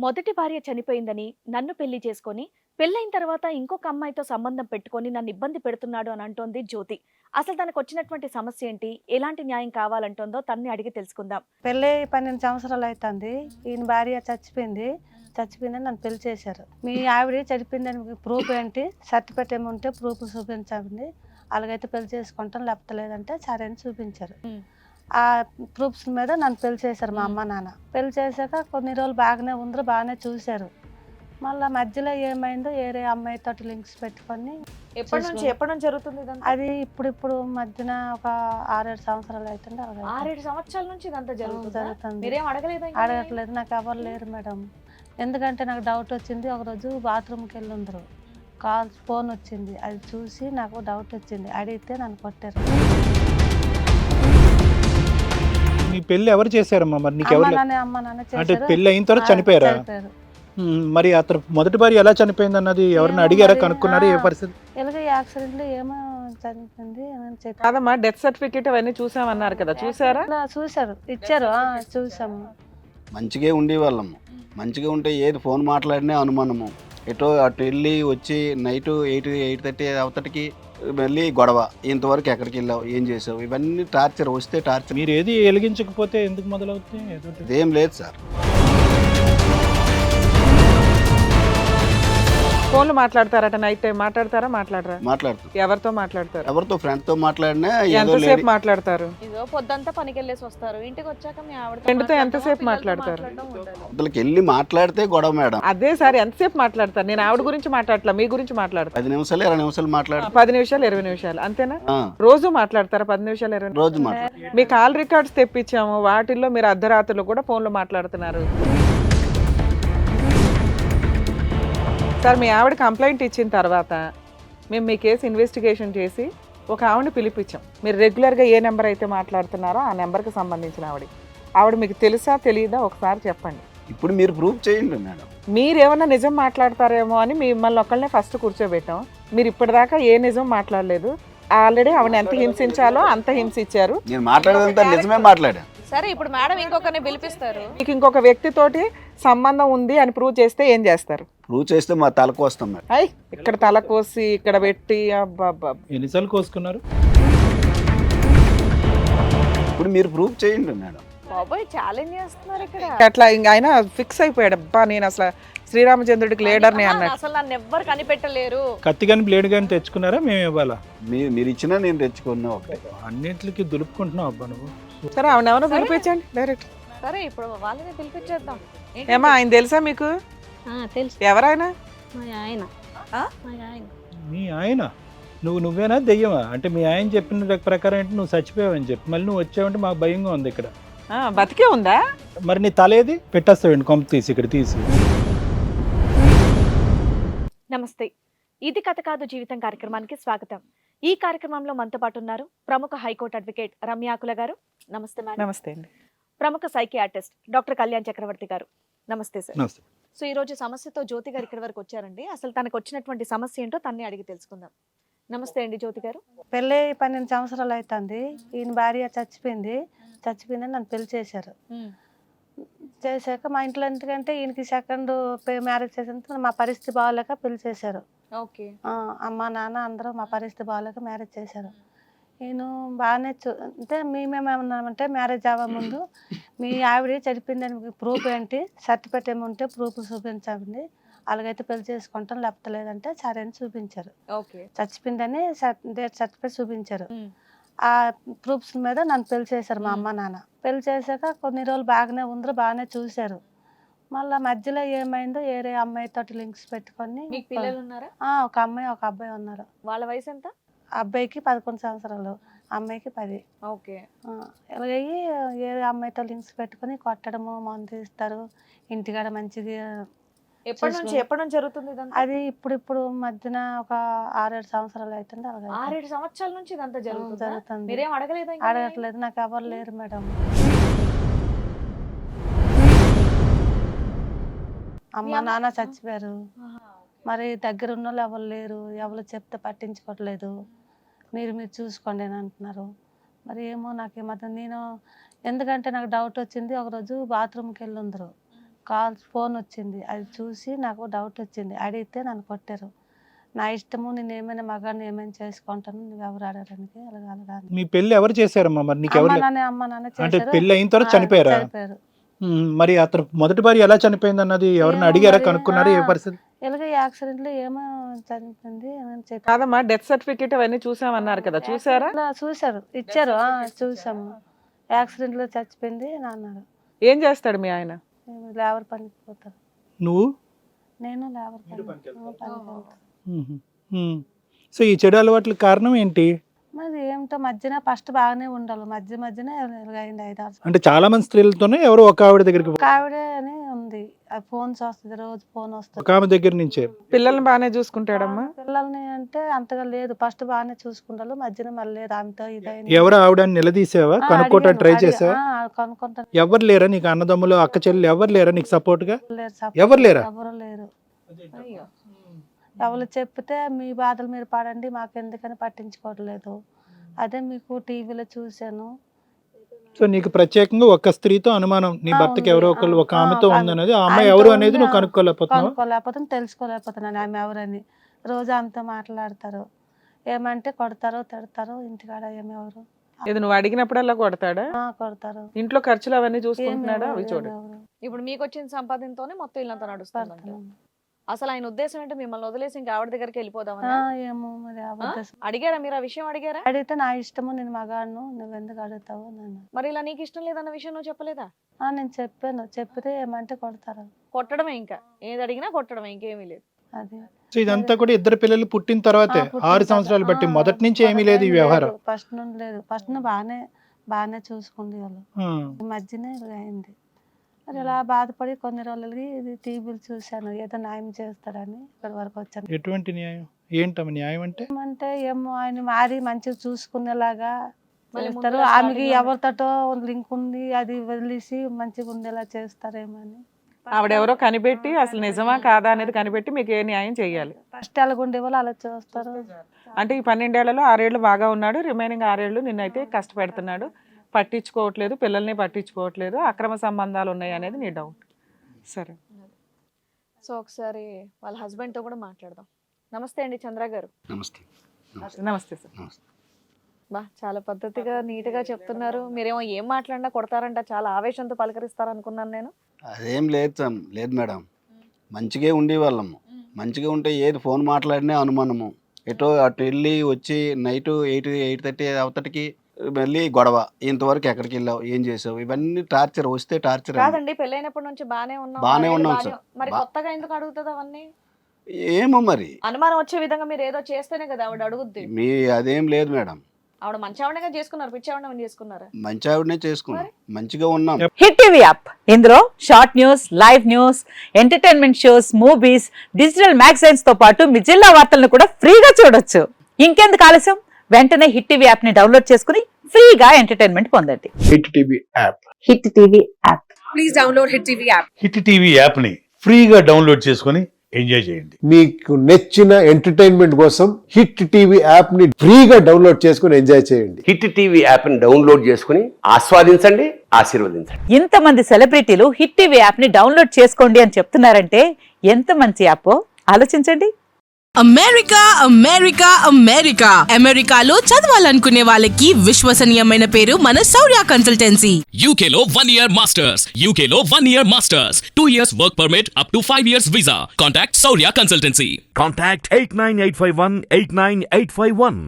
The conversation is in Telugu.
మొదటి భార్య చనిపోయిందని నన్ను పెళ్లి చేసుకొని పెళ్ళైన తర్వాత ఇంకొక అమ్మాయితో సంబంధం పెట్టుకొని నన్ను ఇబ్బంది పెడుతున్నాడు అని అంటోంది జ్యోతి. అసలు తనకు వచ్చినటువంటి సమస్య ఏంటి, ఎలాంటి న్యాయం కావాలంటోందో తన్ని అడిగి తెలుసుకుందాం. పెళ్ళై 12 సంవత్సరాలు అవుతుంది. ఈయన భార్య చచ్చిపోయింది. చచ్చిపోయిందని నన్ను పెళ్లి చేశారు. మీ ఆవిడ చనిపోయిందని ప్రూఫ్ ఏంటి, సర్టిఫికేట్ ఏముంటే ప్రూఫ్ చూపించండి, అలాగైతే పెళ్లి చేసుకుంటాం, లేకపోతే లేదంటే సరే అని చూపించారు. ఆ ప్రూఫ్స్ మీద నన్ను పెళ్లి చేశారు మా అమ్మ నాన్న. పెళ్లి చేశాక కొన్ని రోజులు బాగానే ఉందరు, బాగానే చూశారు. మళ్ళీ మధ్యలో ఏమైందో వేరే అమ్మాయితో లింక్స్ పెట్టుకొని ఎప్పటి నుంచి జరుగుతుంది ఇదంతా? అది ఇప్పుడు మధ్యన ఒక 6-7 సంవత్సరాలు అవుతుంది. 6-7 సంవత్సరాల నుంచి ఇదంతా జరుగుతుంది. మీరేం అడగలేదా? అడగట్లేదు, నాకు ఎవరు లేరు మేడం. ఎందుకంటే నాకు డౌట్ వచ్చింది. ఒకరోజు బాత్రూమ్కి వెళ్ళి ఉందరు, ఫోన్ వచ్చింది, అది చూసి నాకు డౌట్ వచ్చింది, అడిగితే నన్ను కొట్టారు. మీ పెళ్లి ఎవరు చేశారమ్మా? మరి నీకు ఎవరు? అమ్మ నాన్న అంటే చేశారు. పెళ్లి అయిన తర్వాత చనిపోయారా? మరి అతను మొదటి భార్య ఎలా చనిపోయింది అన్నది ఎవరిని అడిగారా, కనుక్కున్నారా? ఏ పరిస్థితి? ఎలాగ యాక్సిడెంట్ లో ఏమో చనిపోయింది కాదమ్మా, డెత్ సర్టిఫికేట్ అవన్నీ చూసామన్నారు కదా, చూసారా? చూసారు, ఇచ్చారు. చూసాము. మంచిగా ఉండేవాళ్ళము. మంచిగా ఉంటే ఏది ఫోన్ మాట్లాడినా అనుమానము. ఎటో అటు వెళ్ళి వచ్చి నైట్ 8:30 అవతటికి మళ్ళీ గొడవ. ఇంతవరకు ఎక్కడికి వెళ్ళావు, ఏం చేసావు, ఇవన్నీ టార్చర్. వస్తే టార్చర్. మీరు ఏది వెలిగించకపోతే ఎందుకు మొదలవుతుంది? ఇదేం లేదు సార్. ఫోన్లు మాట్లాడతారట, నైట్ టైం మాట్లాడతారా? మాట్లాడరా? మాట్లాడుతాం. ఎవరితో మాట్లాడతారు? ఎవరితో ఫ్రెండ్ తో మాట్లాడినా ఎంతసేపు మాట్లాడతారు? ఇదో పొద్దంతా పనికి వెళ్ళేసి వస్తారు, ఇంటికి వచ్చాక మీ ఆవిడ ఫ్రెండ్తో ఎంతసేపు మాట్లాడతారు? అవతలకి వెళ్ళి మాట్లాడితే గొడవ మేడం. అదే సార్, ఎంతసేపు మాట్లాడతారు? నేను ఆవిడ గురించి మాట్లాడట్లా, మీ గురించి మాట్లాడతాను. 10 నిమిషాలు 20 నిమిషాలు మాట్లాడతాం. 10 నిమిషాలు 20 నిమిషాలు అంతేనా? రోజు మాట్లాడతారా 10 నిమిషాలు 20 నిమిషాలు? రోజు మాట్లాడతాం. మీ కాల్ రికార్డ్స్ తెప్పించాము, వాటిల్లో మీరు అర్ధరాత్రులు కూడా ఫోన్లో మాట్లాడుతున్నారు. సార్, మీ ఆవిడ కంప్లైంట్ ఇచ్చిన తర్వాత మేము మీ కేసు ఇన్వెస్టిగేషన్ చేసి ఒక ఆవిడని పిలిపించాం. మీరు రెగ్యులర్గా ఏ నెంబర్ అయితే మాట్లాడుతున్నారో ఆ నెంబర్కి సంబంధించిన ఆవిడ మీకు తెలుసా తెలియదా ఒకసారి చెప్పండి. ఇప్పుడు మీరు ప్రూఫ్ చేయండి మేడం. మీరేమన్నా నిజం మాట్లాడతారేమో అని మిమ్మల్ని ఒకళ్ళనే ఫస్ట్ కూర్చోబెట్టాం. మీరు ఇప్పటిదాకా ఏ నిజం మాట్లాడలేదు. ఆల్రెడీ ఆవిడని ఎంత హింసించాలో అంత హింసించారు. నేను మాట్లాడేదంతా నిజమే మాట్లాడా. సరే, ఇప్పుడు మేడం ఇంకొకరిని పిలిపిస్తారు. మీకు ఇంకొక వ్యక్తితోటి సంబంధం ఉంది అని ప్రూవ్ చేస్తే ఏం చేస్తారు? ప్రూవ్ చేస్తే మా తలకు వస్తాం మేడం. అయ్, ఇక్కడ తల కోసి ఇక్కడ పెట్టి అబ్బా. ఎన్నిసార్లు కోసుకున్నారు? ఇప్పుడు మీరు ప్రూఫ్ చేయండి మేడం. బాబోయ్, ఛాలెంజ్ చేస్తున్నారు ఇక్కడ. అట్లా ఇంకా ఆయన ఫిక్స్ అయిపోయాడు. అబ్బా, నేను అసలు శ్రీరామచంద్రుడికి లీడర్ని అన్నాడు. అసలు నన్ను ఎవ్వరు కనిపెట్టలేరు. కత్తి కానీ బ్లేడ్ కానీ తెచ్చుకున్నారా? మేము ఇవ్వాలా? మీరు ఇచ్చినా నేను తెచ్చుకున్నా ఒకటే. అన్నింటికి దులుపుకుంటున్నావు అబ్బా నువ్వు. సరే, ఆవిడ ఎవరో పిలిపించండి డైరెక్ట్. సరే, ఇప్పుడు వాళ్ళని పిలిపించేద్దాం. ఏమా, ఆయన తెలుసా మీకు? తెలుసు, ఎవరైనా? మా ఆయన. ఆ? మా ఆయన. మీ ఆయన? నువ్వేనా దెయ్యమా? అంటే మీ ఆయన చెప్పిన ప్రకారం ఏంటి, నువ్వు చచ్చిపోయావని చెప్పి మళ్ళీ నువ్వు వచ్చావంటే మాకు భయంగా ఉంది ఇక్కడ. బతికే ఉందా? మరి నీ తలేది పెట్టేస్తావండి, కొంప తీసి ఇక్కడ తీసి. నమస్తే, ఇది కథ కాదు జీవితం కార్యక్రమానికి స్వాగతం. ఈ కార్యక్రమంలో మనతో పాటు ఉన్నారు ప్రముఖ హైకోర్టు అడ్వకేట్ రమ్యాకుల గారు. నమస్తే మేడం. నమస్తే అండి. ప్రముఖ సైకియాట్రిస్ట్ డాక్టర్ కళ్యాణ్ చక్రవర్తి గారు. నమస్తే సార్. నమస్తే. సో ఈ రోజు సమస్యతో జ్యోతి గారు ఇక్కడి వరకు వచ్చారండి. అసలు తనకు వచ్చినటువంటి సమస్య ఏంటో తన్ని అడిగి తెలుసుకుందాం. నమస్తే అండి జ్యోతి గారు. పెళ్ళై 12 సంవత్సరాలు అవుతుంది. ఈయన భార్య చచ్చిపోయిందని నన్ను పెళ్లి చేశారు. చేశాక మా ఇంట్లో ఎందుకంటే ఈయనకి సెకండ్ మ్యారేజ్ చేసిన మా పరిస్థితి బాగోలేక పెళ్లి చేశారు. ఓకే. అమ్మ నాన్న అందరూ మా పరిస్థితి బాగోలేక మ్యారేజ్ చేశారు. నేను బాగానే అంటే మేమేమన్నామంటే మ్యారేజ్ అవ్వ ముందు మీ ఆవిడ చనిపోయిందని ప్రూఫ్ ఏంటి, సర్టిఫికేట్ ఏముంటే ప్రూఫ్ చూపించండి, అలాగైతే పెళ్లి చేసుకుంటాం, లేకపోతే లేదంటే సరే అని చూపించారు. ఓకే. చచ్చిపోయిందని డేట్ సర్టిఫికేట్ చూపించారు. ఆ ప్రూఫ్స్ మీద నన్ను పెళ్లి చేశారు మా అమ్మ నాన్న. పెళ్లి చేశాక కొన్ని రోజులు బాగానే ఉందరు, బాగానే చూశారు. మళ్ళీ మధ్యలో ఏమైందో వేరే అమ్మాయితో లింక్స్ పెట్టుకొని. మీకు పిల్లలు ఉన్నారా? ఒక అమ్మాయి ఒక అబ్బాయి ఉన్నారు. వాళ్ళ వయసు ఎంత? అబ్బాయికి 11 సంవత్సరాలు, అమ్మాయికి 10. ఓకే. ఇలాగయ్యి వేరే అమ్మాయితో లింక్స్ పెట్టుకొని కొట్టడము, మందు ఇస్తారు, ఇంటికాడ మంచిగా. ఎప్పటి నుంచి జరుగుతుంది ఇదంతా? అది ఇప్పుడు మధ్యన ఒక 6-7 సంవత్సరాలు అవుతుంది. 6-7 సంవత్సరాల నుంచి ఇదంతా జరుగుతుంది. మీరేం అడగలేదా? అడగట్లేదు, నాకు ఎవరు లేరు మేడం. అమ్మ నాన్న చచ్చిపోయారు. మరి దగ్గర ఉన్న వాళ్ళు ఎవరు లేరు, ఎవరు చెప్తే పట్టించుకోవట్లేదు. మీరు చూసుకోండి అని అంటున్నారు. మరి ఏమో నాకేమర్థం. నేను ఎందుకంటే నాకు డౌట్ వచ్చింది. ఒకరోజు బాత్రూమ్కి వెళ్ళి ఉందరు, ఫోన్ వచ్చింది. అది చూసి నాకు డౌట్ వచ్చింది. అడిగితే నన్ను కొట్టారు. నా ఇష్టము, నేను ఏమైనా మగాన్ని ఏమైనా చేసుకుంటాను, నువ్వు ఎవరు ఆడడానికి అలాగా. మీ పెళ్లి ఎవరు చేశారమ్మా? మరి నీకు ఎవరు అమ్మ నాన్న అంటే చేశారు. పెళ్లి అయిన తర్వాత చనిపోయారా? చనిపోయారు. మరి అతను మొదటి భార్య ఎలా చనిపోయింది అన్నది ఎవరిని ఏమో అడిగారా, మరి, కనుక్కున్నారు? ఏ పరిస్థితి? ఇలాగ యాక్సిడెంట్ లో ఏమో చనిపోయింది అని చెప్పి కాదమ్మా, డెత్ సర్టిఫికేట్ అవన్నీ చూసామన్నారు కదా, చూసారా? చూశారు, ఇచ్చారు. చూసాము. యాక్సిడెంట్ లో చచ్చిపోయింది అని అన్నారు. ఏం చేస్తాడు మీ ఆయన? లేబర్ పనికి పోతారు. నువ్వు? నేను లేబర్ పనికి వెళ్తాను. సో ఈ చెడు అలవాట్లకు కారణం ఏంటి? మరి ఏమిటో మధ్యన ఫస్ట్ బాగానే ఉండాలి, మధ్యనే అయింది 5-6 అంటే చాలా మంది స్త్రీలతోనే ఎవరో ఒక ఆవిడ దగ్గరికి ఒక ఆవిడే అని ఉంది. అది ఫోన్స్ వస్తుంది, రోజు ఫోన్ వస్తుంది. ఒక ఆమె దగ్గర నుంచే. పిల్లల్ని బాగానే చూసుకుంటాడమ్మా? పిల్లల్ని అంటే అంతగా లేదు, ఫస్ట్ బాగానే చూసుకుంటారు, మధ్యన మళ్ళీ ఆమెతో ఇదైంది. ఎవరు ఆవిడ నిలదీసావా? కనుక్కోవటానికి ట్రై చేసావా? కనుక్కుంటాను. ఎవరు లేరా నీకు? అన్నదమ్ములు, అక్క చెల్లెలు ఎవరు లేరా నీకు సపోర్ట్ గా? ఎవరు లేరా? ఎవరు లేరు. ఎవరు చెప్తే మీ బాధలు మీరు పడండి, మాకు ఎందుకని పట్టించుకోవట్లేదు. అదే మీకు టీవీలో చూశాను. సో నీకు ప్రత్యేకంగా ఒక స్త్రీతో అనుమానం, నీ భర్తకి ఎవరో ఒకళ్ళు ఒక ఆమెతో ఉందనేది, ఆ అమ్మాయి ఎవరు అనేది నువ్వు కనుక్కోలేకపోతాను, తెలుసుకోలేకపోతున్నాను ఆమె ఎవరని. రోజు ఆమెతో మాట్లాడతారు, ఏమంటే కొడతారు, తిడతారు. ఇంటికాడ ఏమెవరు ఇది నువ్వు అడిగినప్పుడల్లా కొడతాడా? కొడతారు. ఇంట్లో ఖర్చులు అవన్నీ చూసుకుంటున్నాడా? అవి చూడు. ఇప్పుడు మీకు వచ్చిన సంపాదనతోనే మొత్తం ఇల్లంతా నడుస్తుంది. అసలు ఆయన ఉద్దేశం ఏంటి? మిమ్మల్ని వదిలేసి ఇంకా ఆవిడ దగ్గరికి వెళ్ళిపోదామని? ఏమో మరి అడిగారా మీరు? ఆ విషయం అడిగారా? అడిగితే నా ఇష్టము, నేను మగాను, నువ్వు ఎందుకు అడుగుతావు నన్ను. మరి ఇలా నీకు ఇష్టం లేదన్న విషయం నువ్వు చెప్పలేదా? నేను చెప్పాను, చెప్పితే ఏమంటే కొడతారు. కొట్టడమే, ఇంకా ఏది అడిగినా కొట్టడమే, ఇంకేమీ లేదు. అది సో ఇదంతా కూడా ఇద్దరు పిల్లలు పుట్టిన తర్వాతే, 6 సంవత్సరాలు బట్టి, మొదటి నుంచి ఏమీ లేదు ఈ వ్యవహారం. ఫస్ట్ నుండి లేదు. ఫస్ట్ బాగానే చూసుకుంది వాళ్ళు. ఈ మధ్యనే ఇలా అయింది. మరి ఇలా బాధపడి కొన్ని రోజులకి ఇది టీవీలు చూశాను, ఏదో న్యాయం చేస్తాడని ఇక్కడ వరకు వచ్చాను. ఎటువంటి న్యాయం? ఏంటమ్మ న్యాయం అంటే? ఏమంటే ఏమో ఆయన మారి మంచిగా చూసుకునేలాగా మళ్ళీ చేస్తారు. ముందుగా ఆమెకి starting లో ఎవరితోటో లింక్ ఉంది, అది వదిలేసి మంచిగా ఉండేలా చేస్తారేమో అని. ఆవిడెవరో కనిపెట్టి అసలు నిజమా కాదా అనేది కనిపెట్టి మీకు ఏ న్యాయం చేయాలి. ఫస్ట్ ఎలాగుండే వాళ్ళు అలా చూస్తారు. అంటే ఈ 12 ఏళ్లలో 6 ఏళ్ళు బాగా ఉన్నాడు, రిమైనింగ్ 6 ఏళ్ళు నిన్నైతే కష్టపెడుతున్నాడు, పట్టించుకోవట్లేదు, పిల్లల్ని పట్టించుకోవట్లేదు, అక్రమ సంబంధాలు ఉన్నాయి అనేది నీ డౌట్. సరే, సో ఒకసారి వాళ్ళ హస్బెండ్ తో కూడా మాట్లాడదాం. నమస్తే అండి చంద్ర గారు. నమస్తే. నమస్తే సార్. నమస్తే. బా చాలా పద్ధతిగా నీట్ గా చెప్తున్నారు. మీరేమో ఏం మాట్లాడినా కొడతారంట, చాలా ఆవేశంతో పలకరిస్తారు అనుకున్నాను నేను. అదేం లేదు మేడం, మంచిగా ఉండేవాళ్ళము. మంచిగా ఉంటే ఏది ఫోన్ మాట్లాడినా అనుమానము. ఎటో అటు వెళ్ళి వచ్చి నైట్ 8:30 అవతటికి మళ్ళీ గొడవ. ఇంతవరకు ఎక్కడికి వెళ్ళావు, ఏం చేసావు, ఇవన్నీ టార్చర్. వస్తే టార్చర్. కాదండి, పెళ్ళైనప్పటి నుంచి బానే ఉన్నాం. బానే ఉన్నాం సార్. మరి కొత్తగా ఎందుకు అడుగుతుంది అవన్నీ? ఏమో మరి అనుమానం వచ్చే విధంగా మీరు ఏదో చేస్తేనే కదా ఆవిడ అడుగుద్ది. మీ అదేం లేదు మేడం. ఆవిడ మంచి ఆవిడగా చేసుకున్నారు, పిచ్చి ఆవిడ చేసుకున్నారా? మంచి ఆవిడనే చేసుకున్నాం, మంచిగా ఉన్నాం. హిట్ టీవీ యాప్, ఇందులో short news, live news, entertainment shows, movies, digital magazines తో పాటు మీ జిల్లా వార్తలను కూడా ఫ్రీగా చూడొచ్చు. ఇంకెందుకు ఆలస్యం, వెంటనే హిట్ టీవీ యాప్ ని డౌన్లోడ్ చేసుకుని ఫ్రీగా ఎంటర్టైన్మెంట్ పొందండి. Hit TV app. Hit TV app. Please download hit TV app. Hit TV app ని ఫ్రీగా డౌన్లోడ్ చేసుకొని ఎంజాయ్ చేయండి. మీకు నచ్చిన ఎంటర్టైన్మెంట్ కోసం హిట్ టీవీ యాప్ ని ఫ్రీగా డౌన్లోడ్ చేసుకొని ఎంజాయ్ చేయండి. హిట్ టీవీ యాప్ ని డౌన్లోడ్ చేసుకుని ఆస్వాదించండి, ఆశీర్వదించండి. ఇంతమంది సెలబ్రిటీలు హిట్ టీవీ యాప్ ని డౌన్లోడ్ చేసుకోండి అని చెప్తున్నారంటే ఎంత మంచి యాప్ ఆలోచించండి. అమెరికా అమెరికా అమెరికా అమెరికాలో చదవాలనుకునే వాళ్ళకి విశ్వసనీయమైన పేరు మన శౌర్య కన్సల్టెన్సీ. UK లో 1 year masters. UK లో 1 year masters. 2 years work permit up to 5 years visa. Contact Saurya Consultancy. Contact 89851 89851.